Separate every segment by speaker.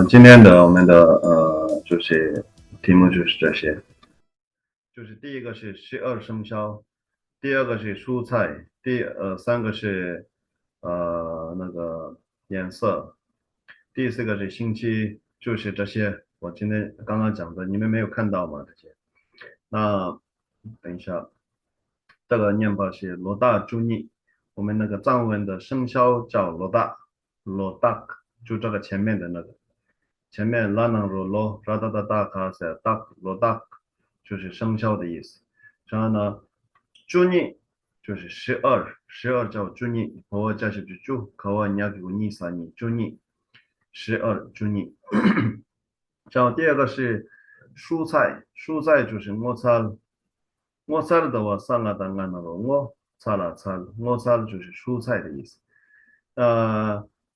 Speaker 1: 今天的我们的就是题目就是这些，就是第一个是12生肖，第二个是蔬菜，三个是那个颜色，第四个是星期，就是这些。我今天刚刚讲的，你们没有看到吗？这些？那等一下，这个念法是罗大朱尼，我们那个藏文的生肖叫罗大，罗大，就这个前面的那个。前面拉囊罗罗拉达达达卡塞达罗达就是生肖的意思。然后呢，朱尼就是十二叫朱尼，我加是猪，可我你要给我尼撒尼朱尼，朱尼。然后第二个是蔬菜，蔬菜就是我擦，我擦了的话，撒拉当安那个我擦了擦，我擦就是蔬菜的意思。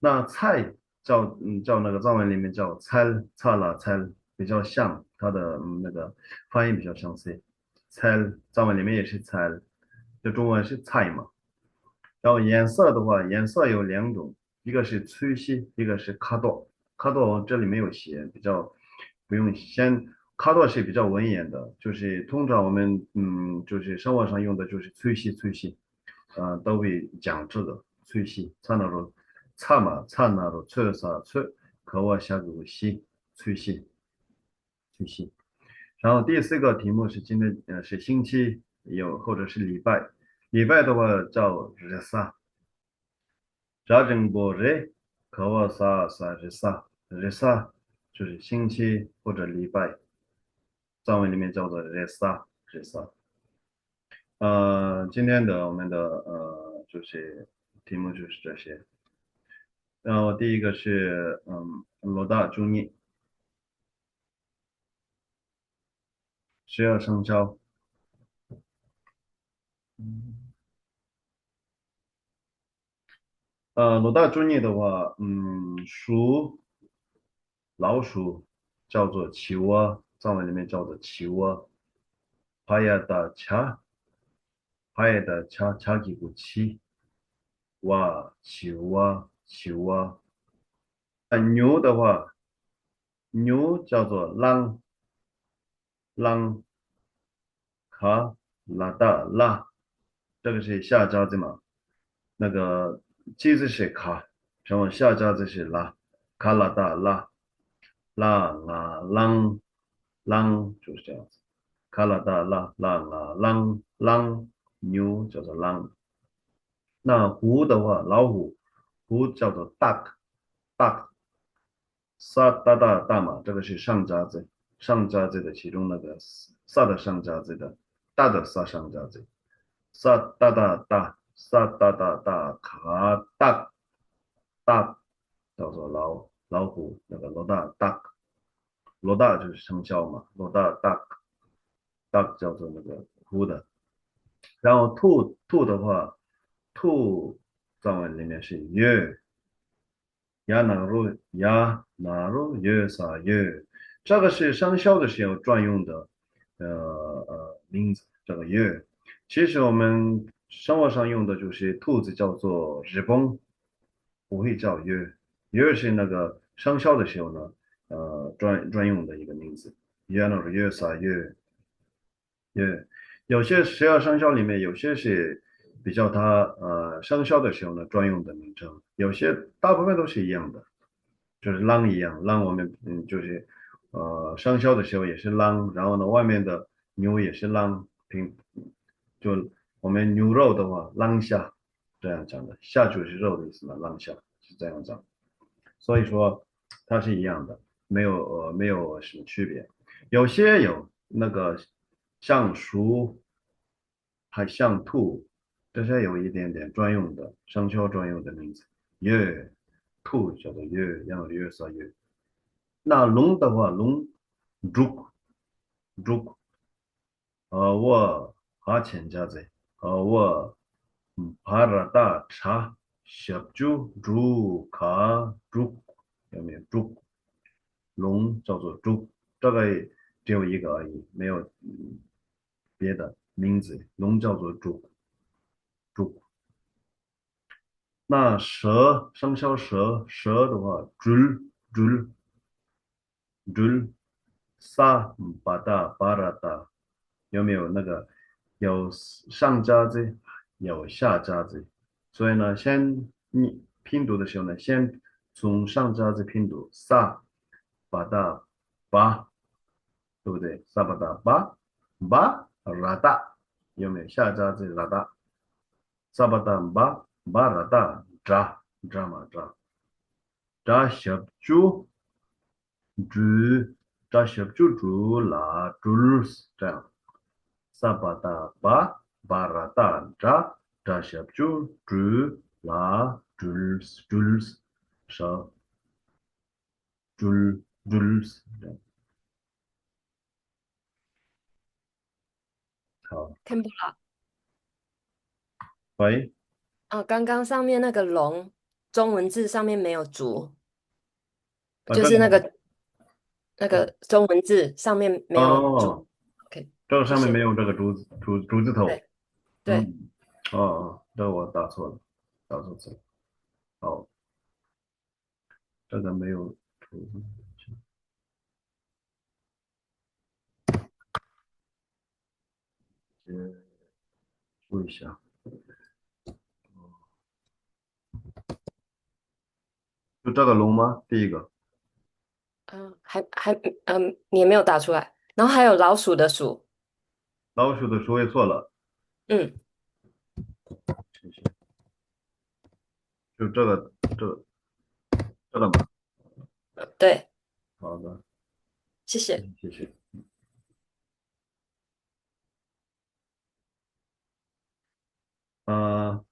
Speaker 1: 那菜叫那个藏文里面叫菜菜啦菜，比较像它的那个发音比较相似。菜藏文里面也是菜，就中文是菜嘛。然后颜色的话，颜色有两种，一个是粗细，一个是卡多。卡多这里没有写，比较不用先。卡多是比较文言的，就是通常我们就是生活上用的就是粗细，都会讲这个脆细，差那种差嘛差那种脆啥脆，可我下个细脆细。然后第四个题目是今天是星期或者是礼拜，礼拜的话叫日撒，扎正波日，可我撒日撒就是星期或者礼拜，藏文里面叫做日撒。今天的我们的就是题目就是这些。然后第一个是罗大朱尼12生肖。罗大朱尼的话，老鼠叫做企鹅，藏文里面叫做企鹅。帕亚达恰，帕亚达恰恰几个企企鹅。牛的话，牛叫做狼卡拉达拉，这个是下家子嘛？那个机子是卡，然后下家子是拉，卡拉达拉，拉就是这样子，卡拉达拉，牛叫做狼。那虎的话，老虎，虎叫做 duck，撒大大大嘛，这个是上家子，上家子的其中那个撒的上家子的，大的撒上家子，撒大大大卡大叫做老虎，那个罗大就是生肖嘛，罗大大叫做那个虎的。然后兔的话，兔藏文里面是月，亚那鲁月撒月，这个是生肖的时候专用的名字，这个月。其实我们生活上用的就是兔子叫做日崩，不会叫月。月是那个生肖的时候呢，专用的一个名字。亚那鲁月撒月，有些12生肖里面有些是比较它生肖的时候呢专用的名称，有些大部分都是一样的。就是狼一样，狼我们就是生肖的时候也是狼，然后呢外面的牛也是狼，就我们牛肉的话狼下这样讲的，下就是肉的意思嘛，狼下是这样讲，所以说它是一样的，没有什么区别，有些有那个像鼠还像兔，这些有一点点专用的生肖专用的名字，月兔叫做月，然后月色月。那龙的话，龙猪，我哈欠家子，我帕拉达茶小猪卡猪，有没有猪？龙叫做猪，这个只有一个而已，没有别的名字。龙叫做猪。那生肖蛇的话，猪猪萨巴达巴拉达，有没有那个有上加字，有下加字？所以呢，你拼读的时候呢，先从上加字拼读萨巴达巴，对不对？萨巴达巴拉达，有没有下加字拉达？萨巴达巴拉达扎嘛扎小猪。猪，扎小猪猪啦，猪这样，萨巴达巴拉达扎小猪猪啦，猪少猪猪这样。好，
Speaker 2: 听不了。
Speaker 1: 喂，
Speaker 2: 刚刚上面那个龙，中文字上面没有竹，
Speaker 1: 这个
Speaker 2: 就是那个中文字上面没有竹。
Speaker 1: 哦，OK，这个上面没
Speaker 2: 谢谢。
Speaker 1: 有这个竹字头，
Speaker 2: 对对，
Speaker 1: 嗯，哦，这我打错了，打错字了，好，这个没有竹字，注意一下，就这个龙吗？第一个
Speaker 2: 还你也没有打出来。然后还有老鼠的鼠，
Speaker 1: 老鼠的鼠也错了，
Speaker 2: 嗯，
Speaker 1: 谢谢。就这个吧。
Speaker 2: 对，
Speaker 1: 好的，
Speaker 2: 谢谢。
Speaker 1: 谢谢。呃，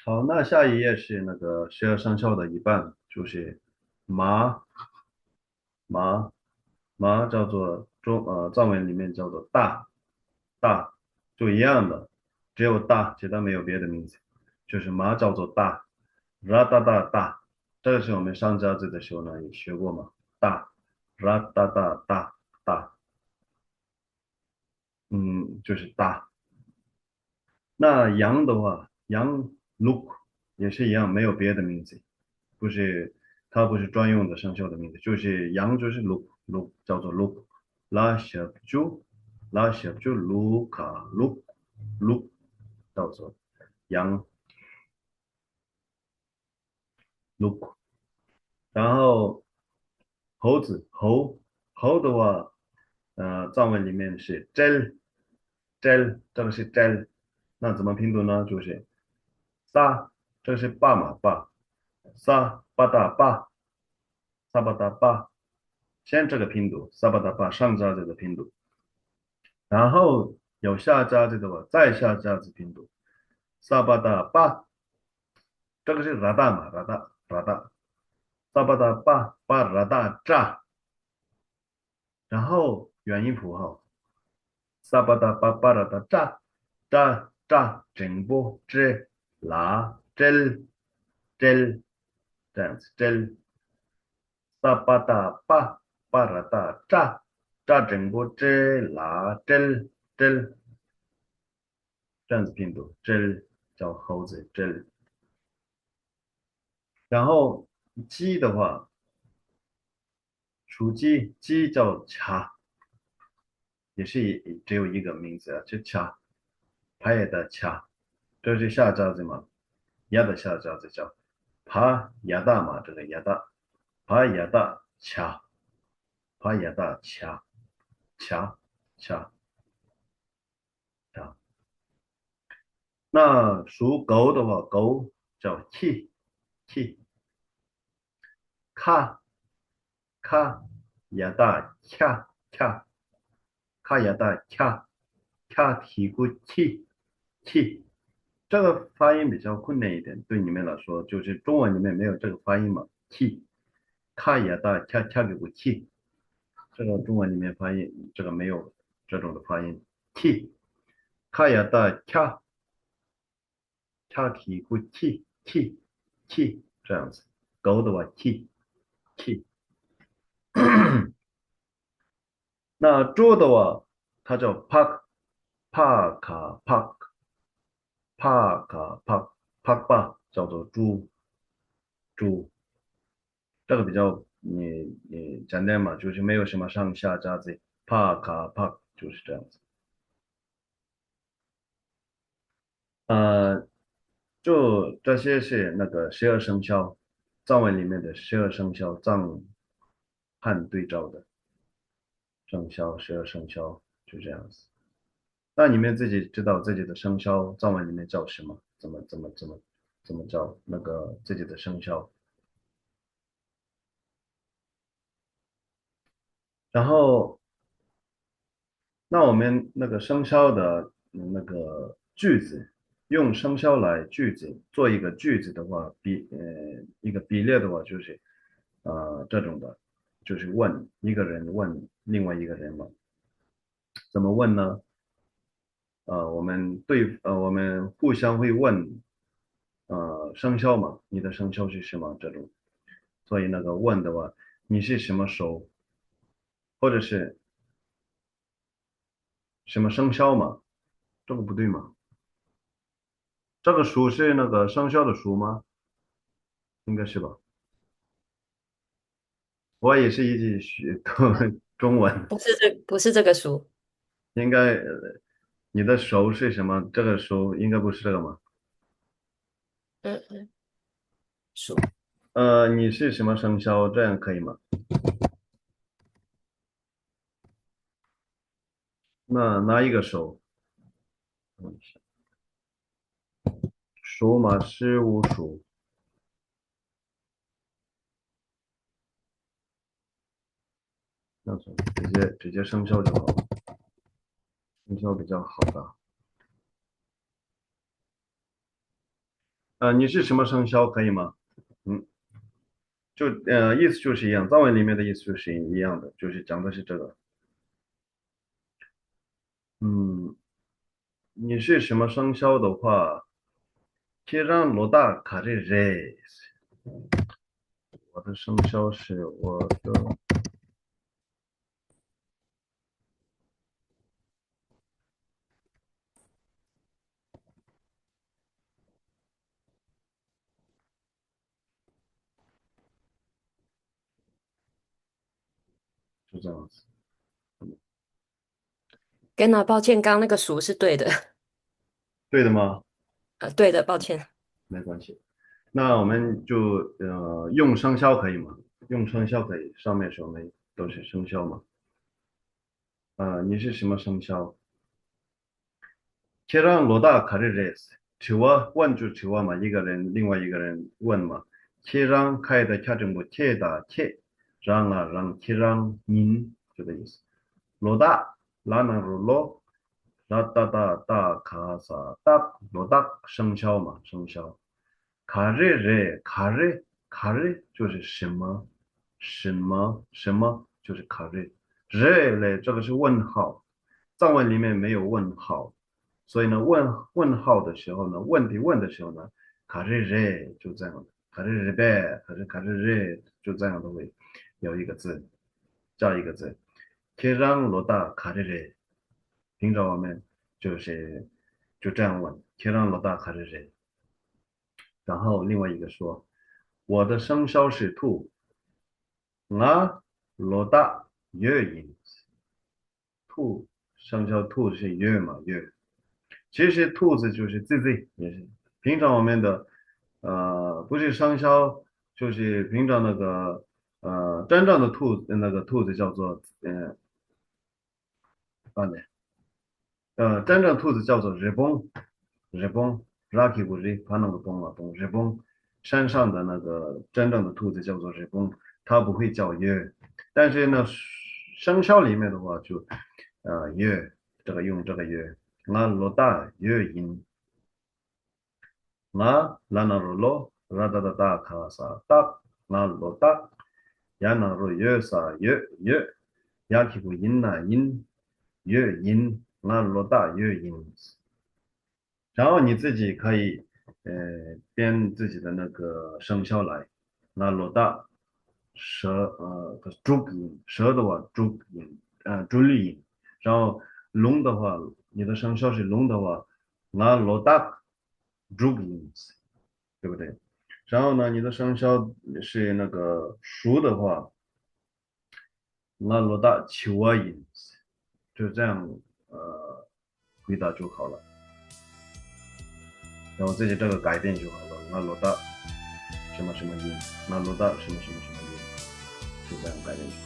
Speaker 1: 好，那下一页是那个12生肖的一半，就是马马马叫做藏文里面叫做大，就一样的，只有大，其他没有别的名字，就是马叫做大，大，这个是我们上家字的时候呢也学过嘛，大，大，就是大。那羊的话，羊 look 也是一样，没有别的名字，不是，它不是专用的生肖的名字，就是羊就是 look 叫做 look，拉小猪卢卡 look 叫做羊 look，然后猴的话，藏文里面是 这个是 j， 那怎么拼读呢？就是仨，这个是爸嘛爸，撒巴达巴，撒巴达巴，先这个拼读，撒巴达巴上加这个拼读，然后有下加这个吧，再下加这拼读，撒巴达巴，这个是拉达嘛，拉达，撒巴达巴拉达扎，然后元音符号，撒巴达巴拉达扎，整波支拉这这样子，萨巴达巴拉达扎整波支拉这样子拼读，叫猴子然后鸡的话，属鸡叫卡，也是只有一个名字啊，就卡，拍的卡，这是下家子嘛，鸭的下家子叫爬鸭大嘛，这个鸭大，爬鸭大卡，爬鸭大卡卡卡。那属狗的话，狗叫 k 卡卡亚大卡亚大卡提古 k， 这个发音比较困难一点，对你们来说，就是中文里面没有这个发音嘛，k 卡亚大卡给古 k， 这个中文里面发音这个没有这种的发音，k 卡亚大卡提古 k 这样子，狗的话 k。那猪的话，它叫帕卡帕巴，叫做猪，这个比较你简单嘛，就是没有什么上下夹子，帕卡帕就是这样子。呃，就这些是那个十二生肖，藏文里面的十二生肖藏汉对照的生肖，十二生肖就这样子。那你们自己知道自己的生肖藏文里面叫什么？怎么叫那个自己的生肖？然后，那我们那个生肖的那个句子，用生肖来句子做一个句子的话，一个比列的话，就是这种的，就是问一个人问另外一个人嘛，怎么问呢？我们互相会问，生肖嘛，你的生肖是什么这种，所以那个问的话，你是什么手，或者是什么生肖嘛，这个不对嘛？这个属是那个生肖的属吗？应该是吧？我也是一直学中文，
Speaker 2: 不是这个书。
Speaker 1: 应该你的手是什么？这个手应该不是这个吗？
Speaker 2: 嗯嗯，鼠。
Speaker 1: 你是什么生肖？这样可以吗？那拿一个手，属马是无属，那种直接生肖就好了，生肖比较好的。你是什么生肖可以吗？嗯，意思就是一样，藏文里面的意思就是一样的，就是讲的是这个。嗯，你是什么生肖的话，贴上罗大卡这人，我的生肖是我的，就这样子，
Speaker 2: 跟那抱歉，刚刚那个鼠是对的。
Speaker 1: 对的吗？
Speaker 2: 对的，抱歉。
Speaker 1: 没关系。那我们就用生肖可以吗？用生肖可以，上面说没都是生肖嘛。你是什么生肖？切让罗大卡的res，提问问就提问嘛，一个人另外一个人问嘛。切让开的卡正不切的切，让切让您这个意思。罗大拉那罗拉达达达卡萨达罗大生肖嘛，生肖。卡瑞瑞卡瑞就是什么什么就是卡瑞，瑞嘞这个是问号，藏文里面没有问号，所以呢问号的时候呢，问题问的时候呢，卡瑞瑞就这样的，卡瑞瑞呗，卡瑞瑞就这样的会有一个字加一个字，贴上罗大卡瑞瑞，平常我们就是就这样问，贴上罗大卡瑞瑞。然后另外一个说，我的生肖是兔，啊，罗大月影，兔生肖兔是月嘛月，其实兔子就是 ZZ，也是平常我们的不是生肖，就是平常那个真正的兔子叫做啊呢真正兔子叫做日崩，Lucky 不是它那个崩啊崩日崩，山上的那个真正的兔子叫做日崩，它不会叫月，但是呢，生肖里面的话就月这个用这个月，那罗大月音，那拉那罗罗拉达达达卡萨达，那罗大亚那罗月萨月，亚提不音那音月音，那罗大月音。然后你自己可以编自己的那个生肖来，那老大蛇猪音，蛇的话猪音猪绿音，然后龙的话，你的生肖是龙的话，那老大猪音，对不对？然后呢，你的生肖是那个属的话，那罗大求啊音，就这样回答就好了。然后自己这个改变就好了。那罗大什么什么音，那罗大什么什么什么音，就这样改变就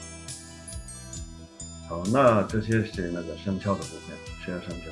Speaker 1: 好。好，那这些是那个生肖的部分，12生肖。